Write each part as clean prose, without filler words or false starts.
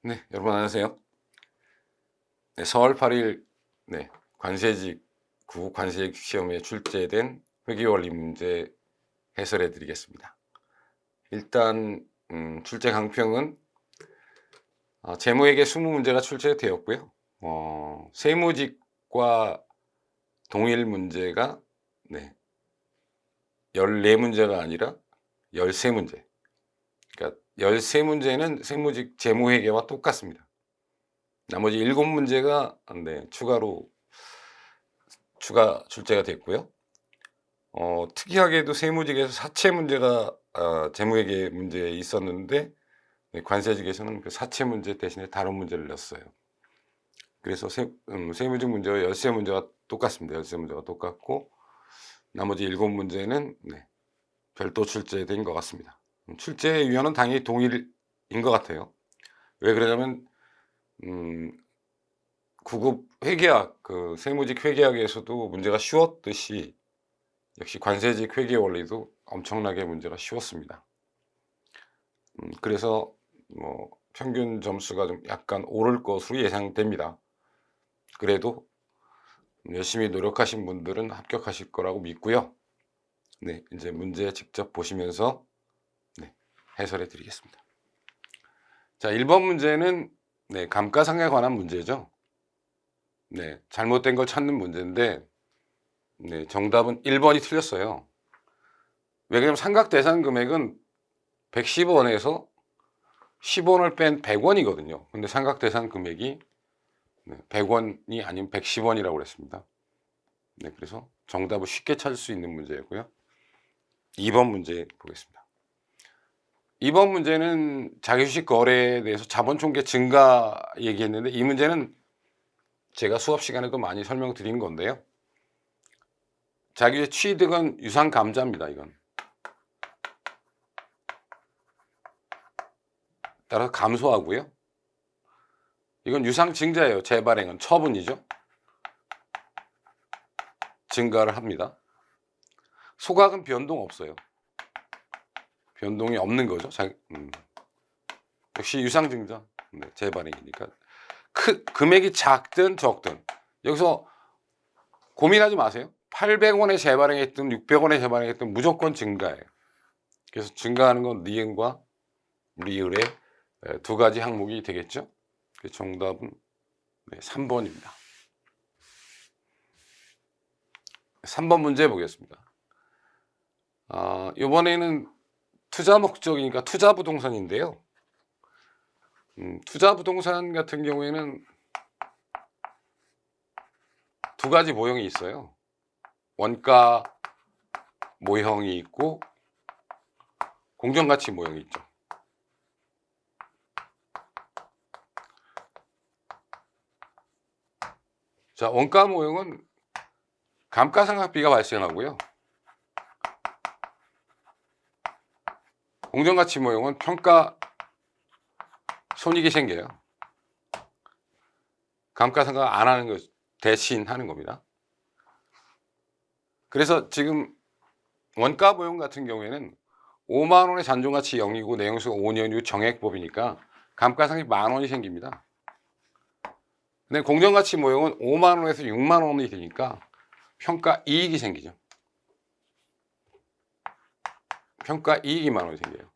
네, 여러분 안녕하세요. 네, 4월 8일 관세직 구관세직 시험에 출제된 회계원리 문제 해설해 드리겠습니다. 일단 출제 강평은 재무회계 20문제가 출제되었고요. 세무직과 동일 문제가 14문제가 아니라 13문제. 그러니까 13문제는 세무직 재무회계와 똑같습니다. 나머지 7문제가 추가 출제가 됐고요. 특이하게도 세무직에서 사채 문제가 재무회계 문제에 있었는데 관세직에서는 그 사채 문제 대신에 다른 문제를 냈어요. 그래서 세무직 문제와 열세 문제가 똑같습니다. 열세 문제가 똑같고 나머지 7문제는 별도 출제된 것 같습니다. 출제 유형은 당연히 동일인 것 같아요. 왜 그러냐면 9급 회계학, 그 세무직 회계학에서도 문제가 쉬웠듯이 역시 관세직 회계 원리도 엄청나게 문제가 쉬웠습니다. 그래서 평균 점수가 좀 약간 오를 것으로 예상됩니다. 그래도 열심히 노력하신 분들은 합격하실 거라고 믿고요. 이제 문제 직접 보시면서 해설해 드리겠습니다. 자, 1번 문제는 감가상각에 관한 문제죠. 잘못된 걸 찾는 문제인데 정답은 1번이 틀렸어요. 왜냐면 상각대상 금액은 110원에서 10원을 뺀 100원이거든요. 근데 상각대상 금액이 100원이 아니면 110원이라고 그랬습니다. 그래서 정답을 쉽게 찾을 수 있는 문제였고요. 2번 문제 보겠습니다. 2번 문제는 자기주식 거래에 대해서 자본총계 증가 얘기했는데 이 문제는 제가 수업 시간에도 많이 설명드린 건데요. 자기의 취득은 유상감자입니다. 이건. 따라서 감소하고요. 이건 유상증자예요. 재발행은 처분이죠. 증가를 합니다. 소각은 변동 없어요. 변동이 없는 거죠. 역시 유상증자. 재발행이니까. 금액이 작든 적든 여기서 고민하지 마세요. 800원에 재발행했든 600원에 재발행했든 무조건 증가예요. 그래서 증가하는 건 니은과 리을의 두 가지 항목이 되겠죠. 정답은 3번입니다. 3번 문제 보겠습니다. 이번에는 투자 목적이니까 투자 부동산인데요. 투자 부동산 같은 경우에는 두 가지 모형이 있어요. 원가 모형이 있고 공정가치 모형이 있죠. 자, 원가 모형은 감가상각비가 발생하고요. 공정가치 모형은 평가 손익이 생겨요. 감가상각 안 하는 것 대신 하는 겁니다. 그래서 지금 원가 모형 같은 경우에는 5만 원의 잔존가치 0이고 내용수가 5년 이후 정액법이니까 감가상각이 10,000원이 생깁니다. 근데 공정가치 모형은 5만 원에서 6만 원이 되니까 평가 이익이 생기죠. 평가 이익이 10,000원이 생겨요.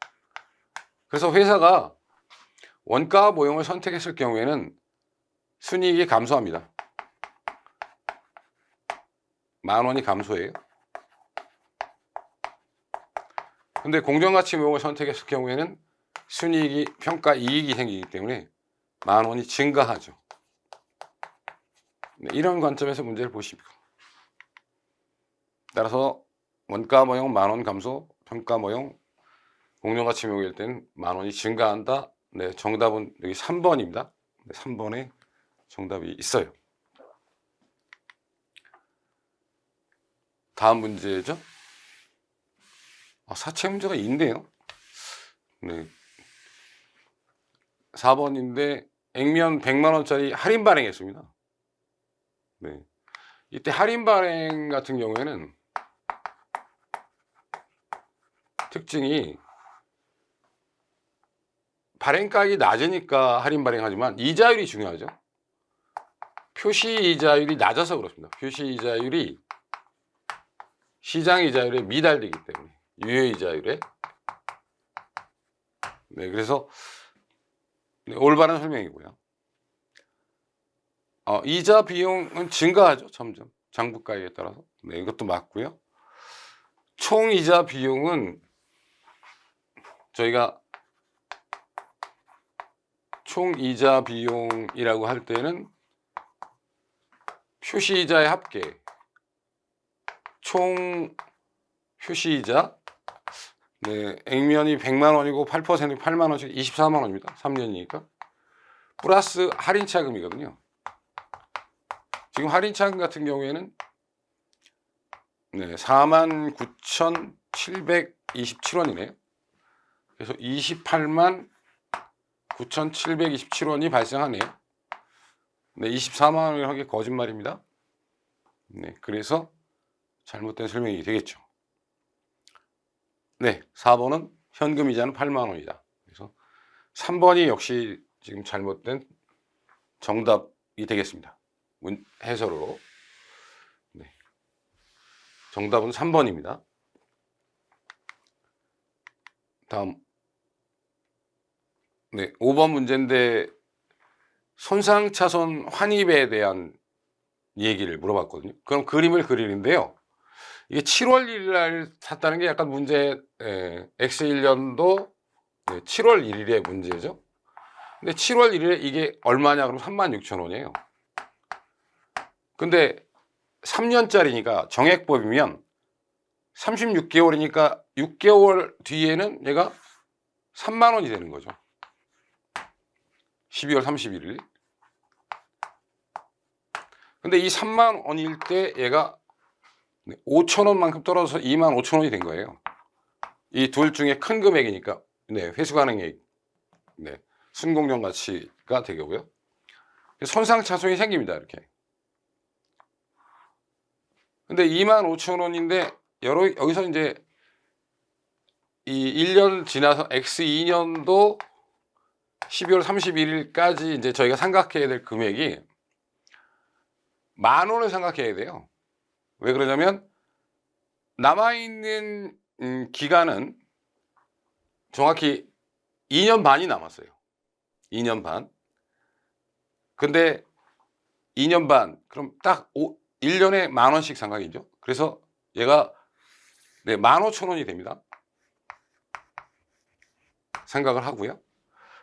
그래서 회사가 원가 모형을 선택했을 경우에는 순이익이 감소합니다. 10,000원이 감소해요. 근데 공정가치 모형을 선택했을 경우에는 순이익이 평가 이익이 생기기 때문에 10,000원이 증가하죠. 이런 관점에서 문제를 보십시오. 따라서 원가 모형 10,000원 감소, 평가 모형 공정가치 모형일 때는 10,000원이 증가한다. 정답은 여기 3번입니다. 3번에 정답이 있어요. 다음 문제죠. 사채 문제가 있네요. 4번인데 액면 100만 원짜리 할인 발행했습니다. 이때 할인 발행 같은 경우에는 특징이 발행가액이 낮으니까 할인 발행하지만 이자율이 중요하죠. 표시 이자율이 낮아서 그렇습니다. 표시 이자율이 시장 이자율에 미달되기 때문에 유효 이자율에. 네, 그래서 네, 올바른 설명이고요. 이자 비용은 증가하죠, 점점 장부가액에 따라서. 네, 이것도 맞고요. 총 이자 비용은 저희가 총 이자 비용이라고 할 때는 표시 이자의 합계, 총 표시 이자, 네, 액면이 100만 원이고 8% 8만 원씩 24만 원입니다. 3년이니까. 플러스 할인 차금이거든요. 지금 할인 차금 같은 경우에는 네, 49,727원이네요. 그래서 28만 9,727원이 발생하네요. 네, 24만 원이라는 게 거짓말입니다. 네, 그래서 잘못된 설명이 되겠죠. 네, 4번은 현금 이자는 8만 원이다. 그래서 3번이 역시 지금 잘못된 정답이 되겠습니다. 해설으로. 네, 정답은 3번입니다. 다음. 네, 5번 문제인데 손상차손 환입에 대한 얘기를 물어봤거든요. 그럼 그림을 그리는데요. 이게 7월 1일 날 샀다는 게 약간 문제, X1년도 7월 1일의 문제죠. 근데 7월 1일에 이게 얼마냐 그러면 36,000원이에요. 근데 3년짜리니까 정액법이면 36개월이니까 6개월 뒤에는 얘가 3만 원이 되는 거죠. 12월 31일. 근데 이 3만 원일 때 얘가 5,000원만큼 떨어져서 2만 5천 원이 된 거예요. 이 둘 중에 큰 금액이니까 네, 회수 가능액, 네, 순공정 가치가 되고요. 손상차손이 생깁니다. 이렇게. 근데 2만 5천 원인데 여기서 이제 이 1년 지나서 X2년도 12월 31일까지 이제 저희가 생각해야 될 금액이 10,000원을 생각해야 돼요. 왜 그러냐면 남아있는 기간은 정확히 2년 반이 남았어요. 2년 반. 근데 2년 반, 그럼 딱 1년에 10,000원씩 상각이죠. 그래서 얘가 네, 15,000원이 됩니다. 생각을 하고요.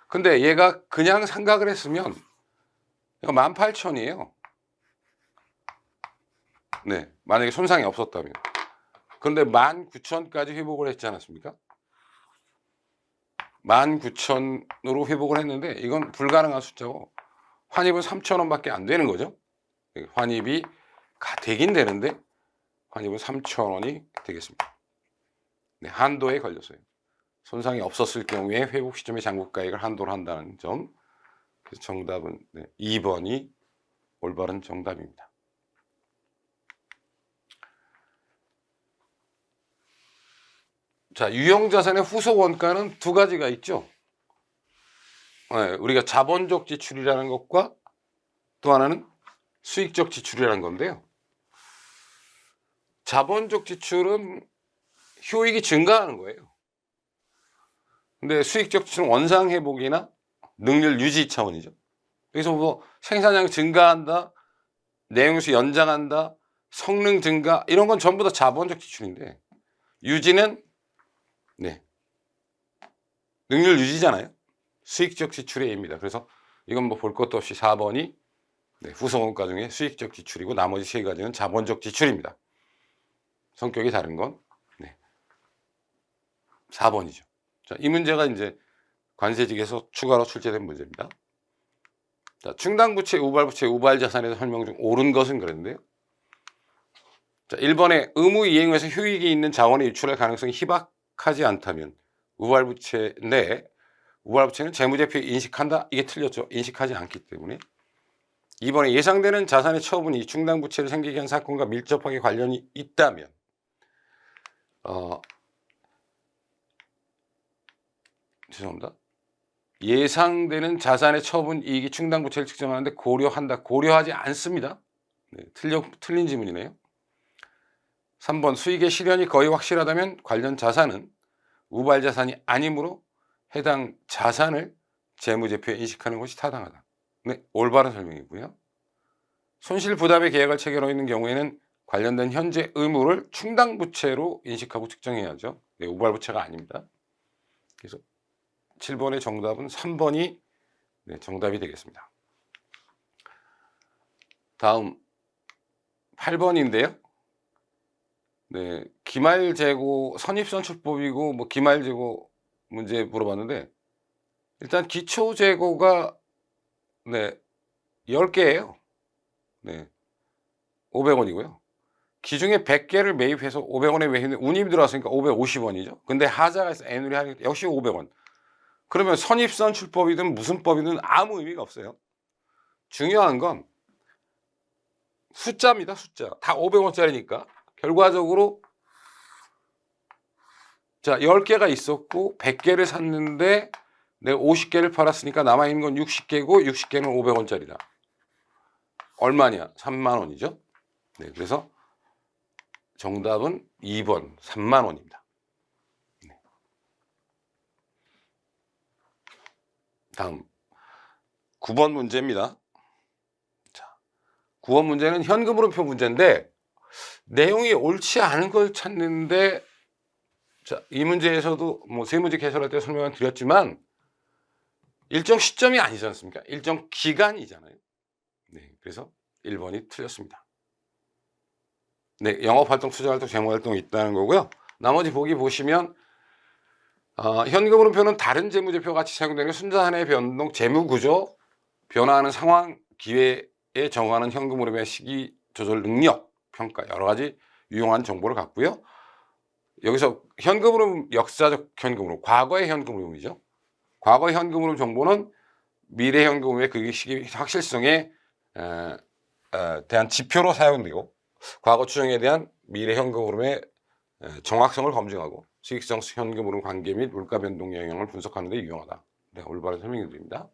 근데 얘가 그냥 생각을 했으면 얘가 18,000원이에요. 네, 만약에 손상이 없었다면. 그런데 19,000원까지 회복을 했지 않았습니까? 19,000원으로 회복을 했는데 이건 불가능한 숫자고 환입은 3,000원밖에 안 되는 거죠. 환입이 되긴 되는데 환입은 3,000원이 되겠습니다. 네, 한도에 걸렸어요. 손상이 없었을 경우에 회복 시점에 장부가액을 한도로 한다는 점. 그래서 정답은 네, 2번이 올바른 정답입니다. 자, 유형자산의 후속 원가는 두 가지가 있죠. 네, 우리가 자본적 지출이라는 것과 또 하나는 수익적 지출이라는 건데요. 자본적 지출은 효익이 증가하는 거예요. 근데 수익적 지출은 원상 회복이나 능률 유지 차원이죠. 여기서 뭐 생산량이 증가한다, 내용수 연장한다, 성능 증가 이런 건 전부 다 자본적 지출인데 유지는 네, 능률 유지잖아요. 수익적 지출의 A입니다. 그래서 이건 뭐 볼 것도 없이 4번이 네, 후속원가 중에 수익적 지출이고 나머지 세 가지는 자본적 지출입니다. 성격이 다른 건 네, 4번이죠. 자, 이 문제가 이제 관세직에서 추가로 출제된 문제입니다. 자, 충당부채, 우발부채, 우발자산에서 설명 중 옳은 것은 그랬는데요. 자, 1번에 의무 이행에서 효익이 있는 자원의 유출할 가능성이 희박하지 않다면 우발부채인데 우발부채는 재무제표 인식한다? 이게 틀렸죠. 인식하지 않기 때문에. 2번에 예상되는 자산의 처분이 충당부채를 생기게 한 사건과 밀접하게 관련이 있다면 죄송합니다. 예상되는 자산의 처분 이익이 충당 부채를 측정하는데 고려한다. 고려하지 않습니다. 네, 틀린 지문이네요. 3번 수익의 실현이 거의 확실하다면 관련 자산은 우발 자산이 아니므로 해당 자산을 재무제표에 인식하는 것이 타당하다. 네, 올바른 설명이고요. 손실 부담의 계약을 체결하고 있는 경우에는 관련된 현재 의무를 충당 부채로 인식하고 측정해야죠. 네, 우발 부채가 아닙니다. 그래서 7번의 정답은 3번이 네, 정답이 되겠습니다. 다음 8번인데요. 네, 기말재고 선입선출법이고 뭐 기말재고 문제 물어봤는데 일단 기초재고가 네, 10개예요. 네. 500원이고요. 기중에 100개를 매입해서 500원에 매입했는데 운임이 들어왔으니까 550원이죠. 근데 하자가 있어 애누리 하니까 역시 500원. 그러면 선입선출법이든 무슨 법이든 아무 의미가 없어요. 중요한 건 숫자입니다. 숫자. 다 500원짜리니까 결과적으로 자 10개가 있었고 100개를 샀는데 내가 50개를 팔았으니까 남아있는 건 60개고 60개는 500원짜리다. 얼마냐? 3만 원이죠. 네, 그래서 정답은 2번 3만 원입니다. 네. 다음 9번 문제입니다. 자, 9번 문제는 현금흐름표 문제인데 내용이 옳지 않은 걸 찾는데 자, 이 문제에서도 뭐 세 문제 개설할 때 설명을 드렸지만 일정 시점이 아니지 않습니까? 일정 기간이잖아요. 네, 그래서 1번이 틀렸습니다. 네, 영업활동, 투자활동, 재무활동이 있다는 거고요. 나머지 보기 보시면 현금흐름표는 다른 재무제표 같이 사용되는 순자산의 변동, 재무구조, 변화하는 상황, 기회에 정하는 현금흐름의 시기 조절 능력, 평가 여러 가지 유용한 정보를 갖고요. 여기서 현금흐름, 역사적 현금흐름, 과거의 현금흐름이죠. 과거의 현금흐름 정보는 미래 현금흐름의 그 시기 확실성에 대한 지표로 사용되고 과거 추정에 대한 미래 현금흐름의 정확성을 검증하고 수익성 현금흐름 관계 및 물가 변동 영향을 분석하는 데 유용하다. 네, 올바른 설명을 드립니다.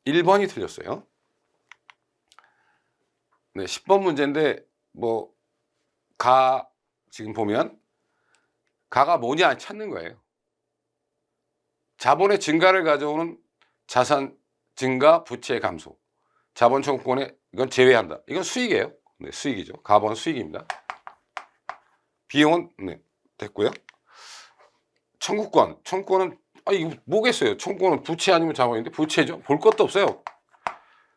1번이 틀렸어요. 네, 10번 문제인데 지금 보면 가가 뭐냐 찾는 거예요. 자본의 증가를 가져오는 자산 증가, 부채 감소. 자본 청구권에 이건 제외한다. 이건 수익이에요. 네, 수익이죠. 가본 수익입니다. 비용은 네, 됐고요. 청구권은 이거 뭐겠어요? 청구권은 부채 아니면 자본인데 부채죠. 볼 것도 없어요.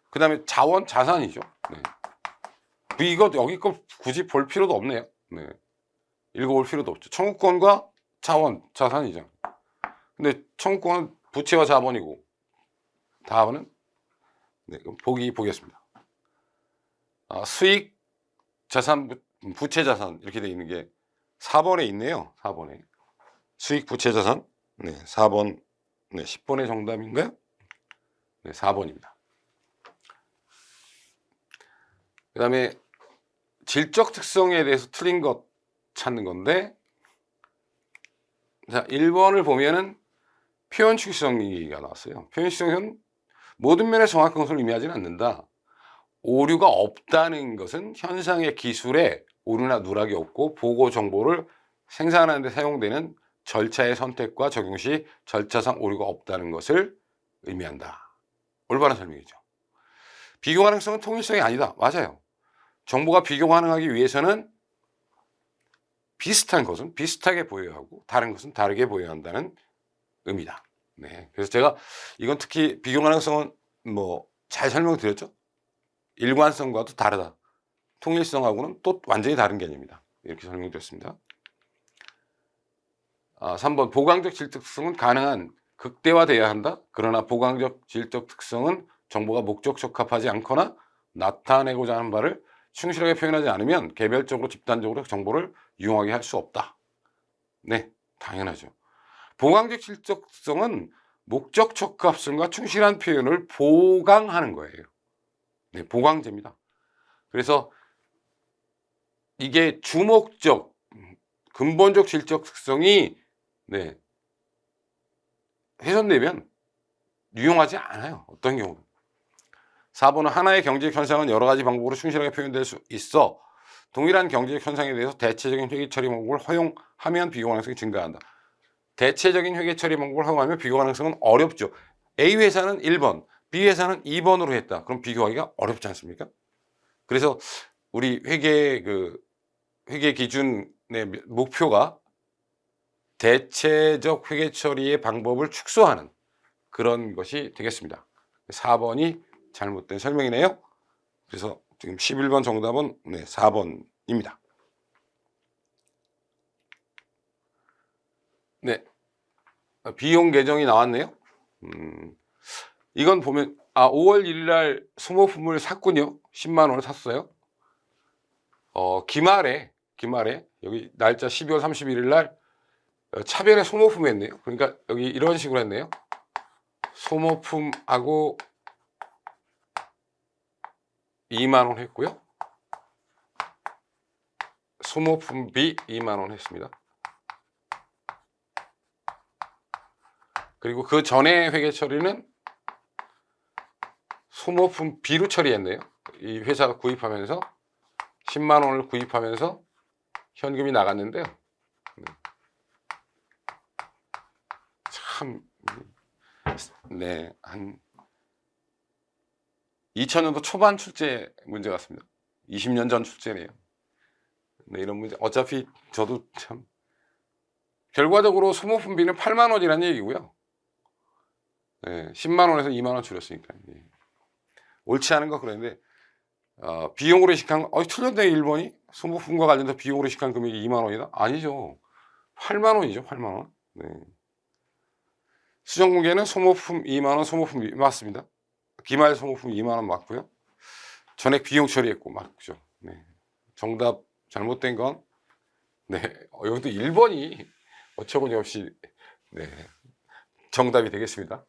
그 다음에 자원 자산이죠. 네. 이거 여기 거 굳이 볼 필요도 없네요. 네. 읽어볼 필요도 없죠. 청구권과 자원 자산이죠. 근데 청구권은 부채와 자본이고 다음은 네, 보겠습니다. 수익 자산 부채 자산 이렇게 돼 있는 게 4번에 있네요. 4번에 수익 부채 자산 네, 4번 네, 10번의 정답인가요? 네, 4번입니다. 그 다음에 질적 특성에 대해서 틀린 것 찾는 건데 자 1번을 보면은 표현 추기성이가 나왔어요. 표현 추기성은 모든 면에서 정확한 것을 의미하지는 않는다. 오류가 없다는 것은 현상의 기술에 오류나 누락이 없고 보고 정보를 생산하는 데 사용되는 절차의 선택과 적용 시 절차상 오류가 없다는 것을 의미한다. 올바른 설명이죠. 비교 가능성은 통일성이 아니다. 맞아요. 정보가 비교 가능하기 위해서는 비슷한 것은 비슷하게 보여야 하고 다른 것은 다르게 보여야 한다는 의미다. 네. 그래서 제가 이건 특히 비교 가능성은 잘 설명드렸죠. 일관성과도 다르다. 통일성하고는 또 완전히 다른 개념이다. 이렇게 설명드렸습니다. 3번 보강적 질적 특성은 가능한 극대화돼야 한다. 그러나 보강적 질적 특성은 정보가 목적 적합하지 않거나 나타내고자 하는 바를 충실하게 표현하지 않으면 개별적으로 집단적으로 정보를 유용하게 할 수 없다. 네, 당연하죠. 보강적 질적 특성은 목적 적합성과 충실한 표현을 보강하는 거예요. 네, 보강제입니다. 그래서 이게 주목적, 근본적 질적 특성이 네, 훼손되면 유용하지 않아요. 어떤 경우는. 4번은 하나의 경제적 현상은 여러 가지 방법으로 충실하게 표현될 수 있어. 동일한 경제적 현상에 대해서 대체적인 회계 처리 방법을 허용하면 비교 가능성이 증가한다. 대체적인 회계 처리 방법을 허용하면 비교 가능성은 어렵죠. A 회사는 1번, B 회사는 2번으로 했다. 그럼 비교하기가 어렵지 않습니까? 그래서 우리 회계 기준의 목표가 대체적 회계 처리의 방법을 축소하는 그런 것이 되겠습니다. 4번이 잘못된 설명이네요. 그래서 지금 11번 정답은 4번입니다. 네, 비용 계정이 나왔네요. 이건 보면 5월 1일 날 소모품을 샀군요. 10만 원을 샀어요. 기말에 여기 날짜 12월 31일 날 차별의 소모품 했네요. 그러니까 여기 이런 식으로 했네요. 소모품하고 2만 원 했고요. 소모품비 2만 원 했습니다. 그리고 그 전에 회계 처리는 소모품 B로 처리했네요. 이 회사가 구입하면서 10만 원을 구입하면서 현금이 나갔는데요. 참, 한 2000년도 초반 출제 문제 같습니다. 20년 전 출제네요. 이런 문제. 어차피 저도 참 결과적으로 소모품비는 8만 원이라는 얘기고요. 10만 원에서 2만 원 줄였으니까. 옳지 않은 거 그랬는데 비용으로 인식한 틀렸네 1번이. 소모품과 관련해서 비용으로 인식한 금액이 2만 원이다? 아니죠. 8만 원이죠. 8만 원. 수정공개는 소모품 2만 원, 소모품 맞습니다. 기말 소모품 2만 원 맞고요. 전액 비용 처리했고 맞죠. 정답 잘못된 건 여기도 1번이 어처구니 없이 정답이 되겠습니다.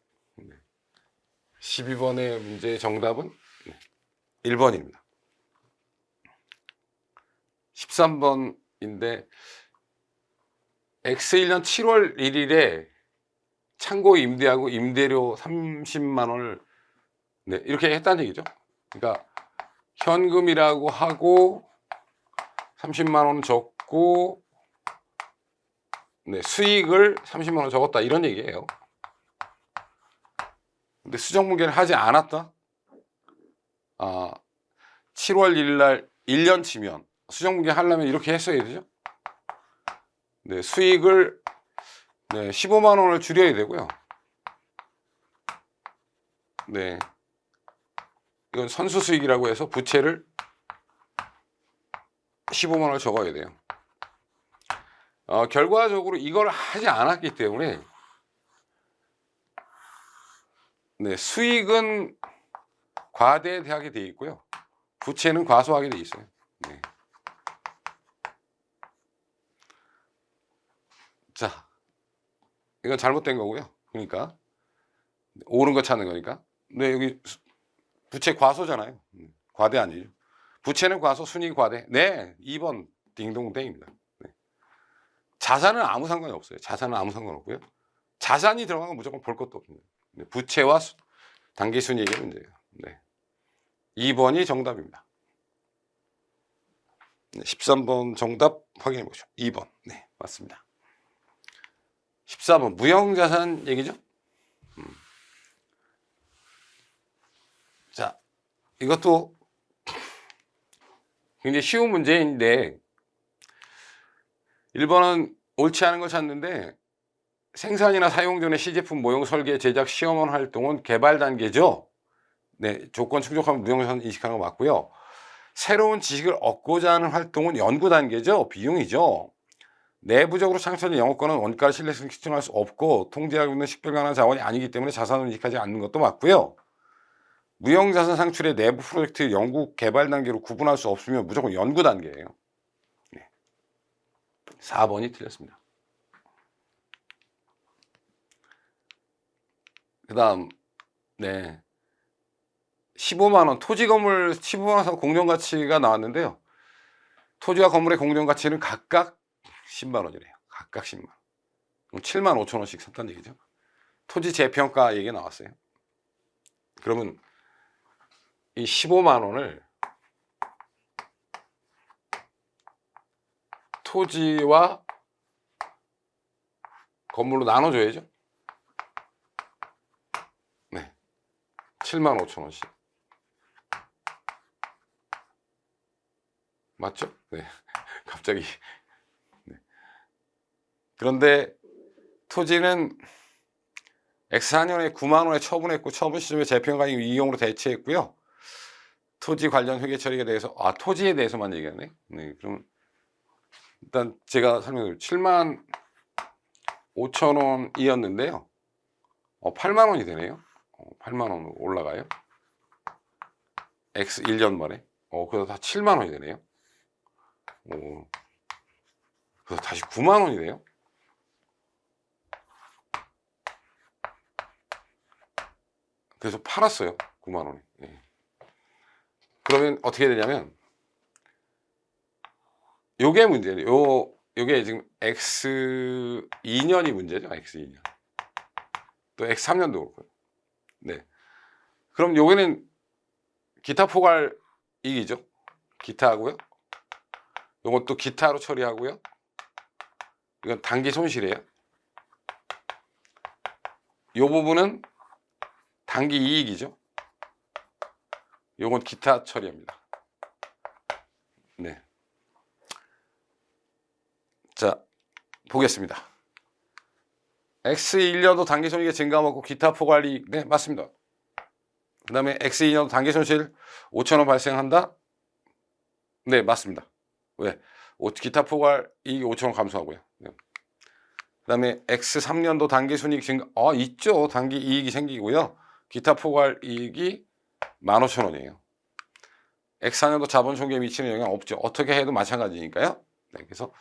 12번의 문제의 정답은 1번입니다. 13번인데 X1년 7월 1일에 창고 임대하고 임대료 30만 원을 이렇게 했다는 얘기죠. 그러니까 현금이라고 하고 30만 원 적고 수익을 30만 원 적었다 이런 얘기예요. 근데 수정문계를 하지 않았다. 7월 1일 날 1년치면 수정문계 하려면 이렇게 했어야 되죠. 수익을 15만 원을 줄여야 되고요. 이건 선수 수익이라고 해서 부채를 15만 원을 적어야 돼요. 결과적으로 이걸 하지 않았기 때문에 수익은 과대하게 되어 있고요. 부채는 과소하게 되어 있어요. 자, 이건 잘못된 거고요. 그러니까 옳은 거 찾는 거니까. 여기 부채 과소잖아요. 과대 아니죠. 부채는 과소, 순이익 과대. 2번 딩동댕입니다. 자산은 아무 상관이 없어요. 자산은 아무 상관없고요. 자산이 들어가면 무조건 볼 것도 없습니다. 부채와 당기순이익의 문제예요. 2번이 정답입니다. 13번 정답 확인해 보시죠. 2번. 맞습니다. 14번 무형자산 얘기죠. 자, 이것도 굉장히 쉬운 문제인데 1번은 옳지 않은 걸 찾는데 생산이나 사용 전에 시제품 모형 설계, 제작, 시험원 활동은 개발 단계죠. 조건 충족하면 무형자산 인식하는 거 맞고요. 새로운 지식을 얻고자 하는 활동은 연구 단계죠. 비용이죠. 내부적으로 창출된 영업권은 원가를 신뢰성 측정할 수 없고 통제하고 있는 식별가능한 자원이 아니기 때문에 자산을 인식하지 않는 것도 맞고요. 무형자산 상출의 내부 프로젝트 연구 개발 단계로 구분할 수 없으면 무조건 연구 단계예요. 4번이 틀렸습니다. 그 다음 15만원 토지 건물 15만원 공정가치가 나왔는데요. 토지와 건물의 공정가치는 각각 10만원이래요. 각각 10만원. 7만 5천 원씩 샀다는 얘기죠. 토지 재평가 얘기 나왔어요. 그러면 이 15만 원을 토지와 건물로 나눠줘야죠. 네, 7만 5천 원씩. 맞죠? 네, 갑자기. 네. 그런데 토지는 X4년에 9만 원에 처분했고 처분 시점에 재평가액 이용으로 대체했고요. 토지 관련 회계 처리에 대해서 토지에 대해서만 얘기하네. 네, 그럼 일단 제가 설명드릴게요. 7만 5천 원이었는데요. 8만 원이 되네요. 8만 원으로 올라가요. X 1년 만에. 그래서 다 7만 원이 되네요. 그래서 다시 9만 원이 돼요. 그래서 팔았어요. 9만 원에. 예. 그러면 어떻게 되냐면 요게 문제예요. 요게 지금 X2년이 문제죠. X2년. 또 X3년도 그렇고요. 네. 그럼 요게는 기타 포괄 이익이죠. 기타하고요. 요것도 기타로 처리하고요. 이건 단기 손실이에요. 요 부분은 단기 이익이죠. 요건 기타 처리합니다. 네. 자, 보겠습니다. X1년도 단기 손익의 증가하고 기타 포괄 이익. 네, 맞습니다. 그 다음에 X2년도 단기 손실 5천 원 발생한다. 네, 맞습니다. 왜? 기타 포괄 이익이 5천 원 감소하고요. 네. 그 다음에 X3년도 단기 손익 증가. 있죠. 단기 이익이 생기고요. 기타 포괄 이익이 15,000원이에요. X4년도 자본 총계에 미치는 영향 없죠. 어떻게 해도 마찬가지니까요. 네, 그래서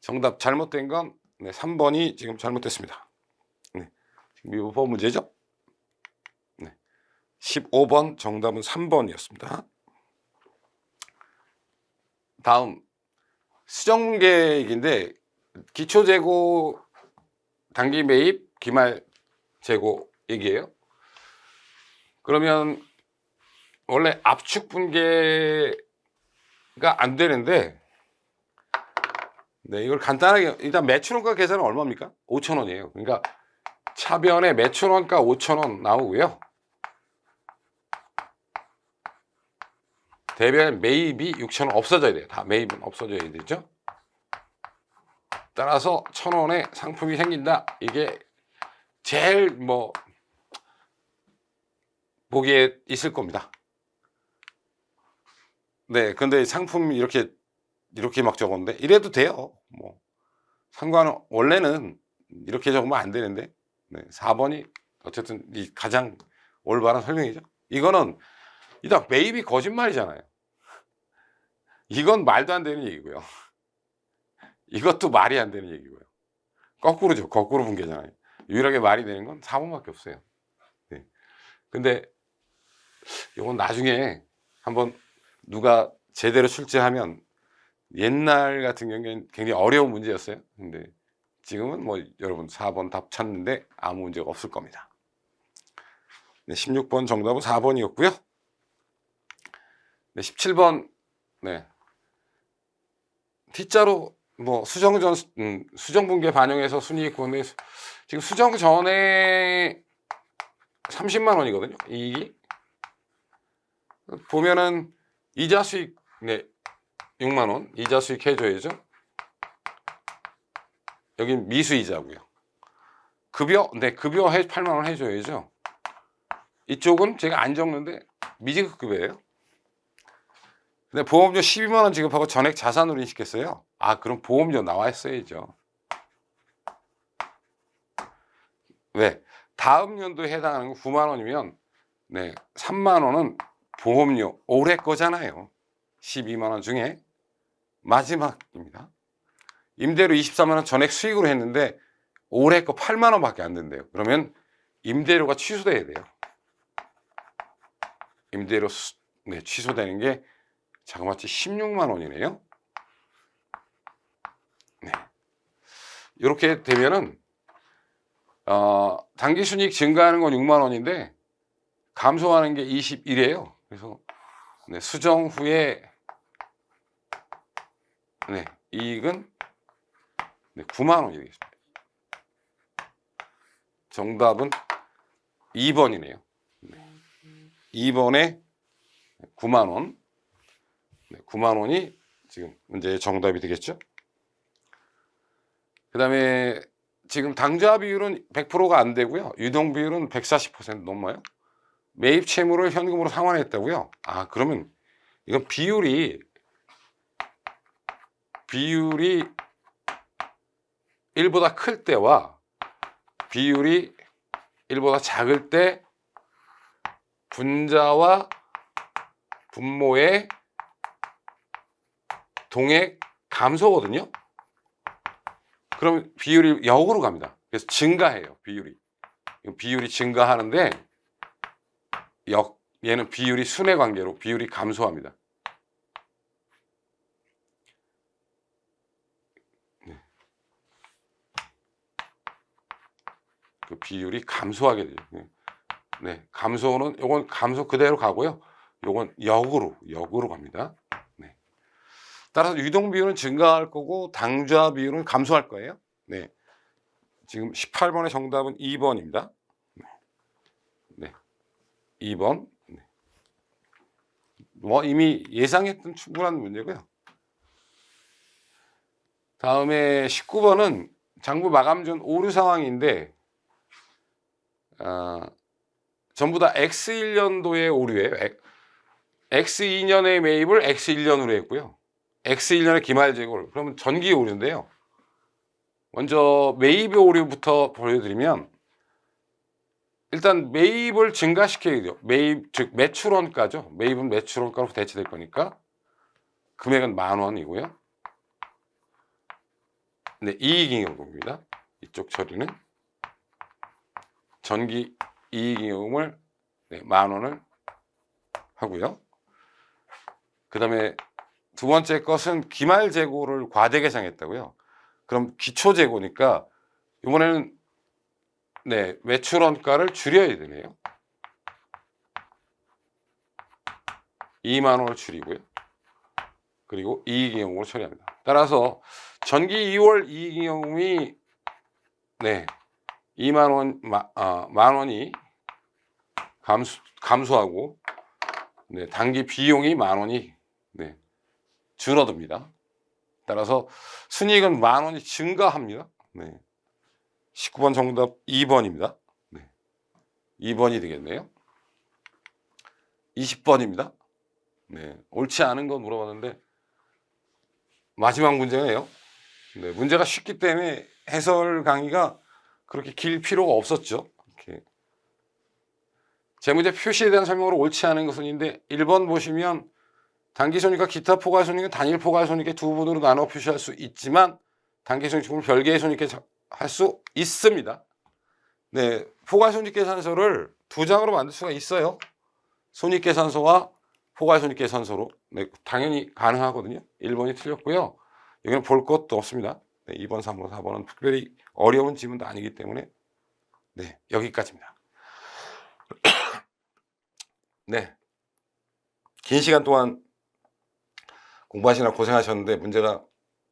정답 잘못된 건 3번이 지금 잘못됐습니다. 네, 지금 이 번 문제죠. 네, 15번 정답은 3번이었습니다. 다음 수정계획인데 기초재고 단기 매입 기말 재고 얘기예요. 그러면 원래 압축 분계가 안 되는데 이걸 간단하게 일단 매출원가 계산은 얼마입니까? 5천 원이에요. 그러니까 차변에 매출원가 5천 원 나오고요. 대변 매입이 6천 원 없어져야 돼요. 다 매입은 없어져야 되죠. 따라서 1,000원의 상품이 생긴다. 이게 제일 보기에 있을 겁니다. 네, 근데 상품 이렇게 막 적었는데 이래도 돼요. 상관은 원래는 이렇게 적으면 안 되는데 4번이 어쨌든 이 가장 올바른 설명이죠. 이거는 일단 매입이 거짓말이잖아요. 이건 말도 안 되는 얘기고요. 이것도 말이 안 되는 얘기고요. 거꾸로죠. 거꾸로 분계잖아요. 유일하게 말이 되는 건 4번밖에 없어요. 네. 근데 이건 나중에 한번 누가 제대로 출제하면 옛날 같은 경우에는 굉장히 어려운 문제였어요. 근데 지금은 여러분 4번 답 찾는데 아무 문제가 없을 겁니다. 네, 16번 정답은 4번이었고요. 네, 17번 T자로 수정 분계 반영해서 순이익 구원에 지금 수정 전에 30만 원이거든요. 이익이 보면은 이자 수익 6만 원 이자 수익 해줘야죠. 여긴 미수이자고요. 급여 8만 원 해줘야죠. 이쪽은 제가 안 적는데 미지급급이에요. 근데 보험료 12만 원 지급하고 전액 자산으로 인식했어요. 그럼 보험료 나와 있어야죠. 왜? 다음 연도에 해당하는 거 9만 원이면 3만 원은 보험료 올해 거잖아요. 12만 원 중에 마지막입니다. 임대료 24만 원 전액 수익으로 했는데 올해 거 8만 원밖에 안 된대요. 그러면 임대료가 취소돼야 돼요. 임대료 취소되는 게 자그마치 16만 원이네요. 네. 이렇게 되면은 단기 순이익 증가하는 건 6만 원인데 감소하는 게 21이에요. 그래서 네, 수정 후에 네, 이익은 네, 9만 원이 되겠습니다. 정답은 2번이네요. 네. 2번에 9만 원. 네, 9만 원이 지금 문제의 정답이 되겠죠. 그 다음에 지금 당좌 비율은 100%가 안 되고요. 유동 비율은 140% 넘어요. 매입 채무를 현금으로 상환했다고요. 아, 그러면 이건 비율이 1보다 클 때와 비율이 1보다 작을 때 분자와 분모의 동액 감소거든요. 그럼 비율이 역으로 갑니다. 그래서 증가해요. 비율이 증가하는데 얘는 비율이 순회 관계로 비율이 감소합니다. 네. 그 비율이 감소하게 돼요. 네, 감소는 요건 감소 그대로 가고요. 요건 역으로 갑니다. 네. 따라서 유동 비율은 증가할 거고 당좌 비율은 감소할 거예요. 네. 지금 18번의 정답은 2번입니다. 네. 2번. 네. 뭐 이미 예상했던 충분한 문제고요. 다음에 19번은 장부 마감 전 오류 상황인데 전부 다 X1년도의 오류예요. X2년의 매입을 X1년으로 했고요. X1년의 기말 재고를. 그러면 전기 오류인데요. 먼저 매입의 오류부터 보여드리면 일단 매입을 증가시켜야 돼요. 매입, 즉 매출원가죠. 매입은 매출원가로 대체될 거니까 금액은 10,000원이고요. 네, 이익잉여금입니다. 이쪽 처리는 전기 이익잉여금을 10,000원을 하고요. 그 다음에 두 번째 것은 기말 재고를 과대 계상했다고요. 그럼 기초 재고니까 이번에는 네, 매출원가를 줄여야 되네요. 20,000원을 줄이고요. 그리고 이익잉여금으로 처리합니다. 따라서 전기 2월 이익잉여금이 네, 10,000원이 감소하고 네, 단기 비용이 10,000원이 네, 줄어듭니다. 따라서 순이익은 10,000원이 증가합니다. 네. 19번 정답 2번입니다. 네. 2번이 되겠네요. 20번입니다. 네. 옳지 않은 건 물어봤는데 마지막 문제네요. 네. 문제가 쉽기 때문에 해설 강의가 그렇게 길 필요가 없었죠. 이렇게. 재무제 표시에 대한 설명으로 옳지 않은 것은인데 1번 보시면 단기손익과 기타 포괄손익은 단일 포괄손익의 두 부분으로 나눠 표시할 수 있지만 단기손익을 별개의 손익에 할 수 있습니다. 네, 포괄손익계산서를 두 장으로 만들 수가 있어요. 손익계산서와 포괄손익계산서로. 네, 당연히 가능하거든요. 1번이 틀렸고요. 여기는 볼 것도 없습니다. 네, 2번, 3번, 4번은 특별히 어려운 지문도 아니기 때문에 네, 여기까지입니다. 네, 긴 시간 동안 공부하시느라 고생하셨는데 문제가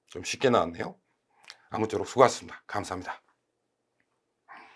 좀 쉽게 나왔네요. 아무쪼록 수고하셨습니다. 감사합니다.